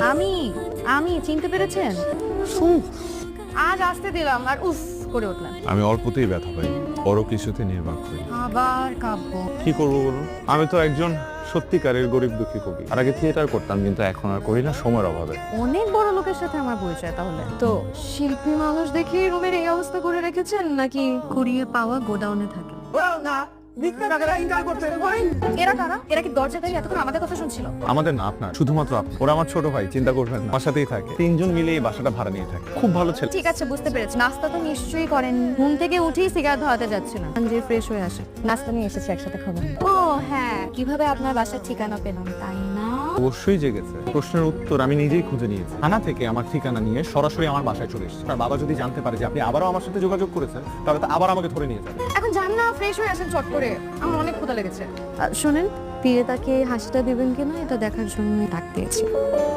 আমি আমি চিনতে পেরেছেন? আজ আসতে দিলাম আর উফ করে উঠলেন। আমি অল্পতেই ব্যথা পাই, বড় কিছুতে নির্বাক করি। আবার কাব্য। কি করবো বলুন, আমি তো একজন সত্যিকারের গরিব দুঃখী কবি। আর আগে থিয়েটার করতাম, কিন্তু এখন আর করি না সময়ের অভাবে। অনেক বড় লোকের সাথে আমার পরিচয় তাহলে। তো শিল্পী মানুষ দেখে রুমের এই অবস্থা করে রেখেছেন নাকি কুড়িয়ে পাওয়া গোডাউনে থাকে? এরা কারা? এরা কি দরজা দাঁড়িয়ে এতক্ষণ আমাদের কথা শুনছিল? আমাদের না, আপনার, শুধুমাত্র আপনি। ওরা আমার ছোট ভাই, চিন্তা করবেন না। আমার সাথেই থাকে, 3 জন মিলে এই বাসাটা ভাড়া নিয়ে থাকে। খুব ভালো ছেলে। ঠিক আছে, বুঝতে পেরেছি। নাস্তা তো নিশ্চয়ই করেন। ঘুম থেকে উঠেই সিগারেট ধরাতে যাচ্ছিলাম যে ফ্রেশ হয়ে আসে। নাস্তা নিয়ে এসেছি, একসাথে খাবো। ও হ্যাঁ, কিভাবে আপনার বাসার ঠিকানা পেলাম তাই না? অবশ্যই জেগেছে। প্রশ্নের উত্তর আমি নিজেই খুঁজে নিয়েছি। থানা থেকে আমার ঠিকানা নিয়ে সরাসরি আমার বাসায় চলে এসেছে। আর বাবা যদি জানতে পারে যে আপনি আবারও আমার সাথে যোগাযোগ করেছেন, তাহলে তো আবার আমাকে ধরে নিয়ে যাবে। এখন যান না, ফ্রেশ হয়ে আসেন চট করে। আমার অনেক ক্ষুধা লেগেছে। শোনেন, ফিরে তাকে হাসিটা দিবেন কিনা এটা দেখার জন্য ডাক দিয়েছি।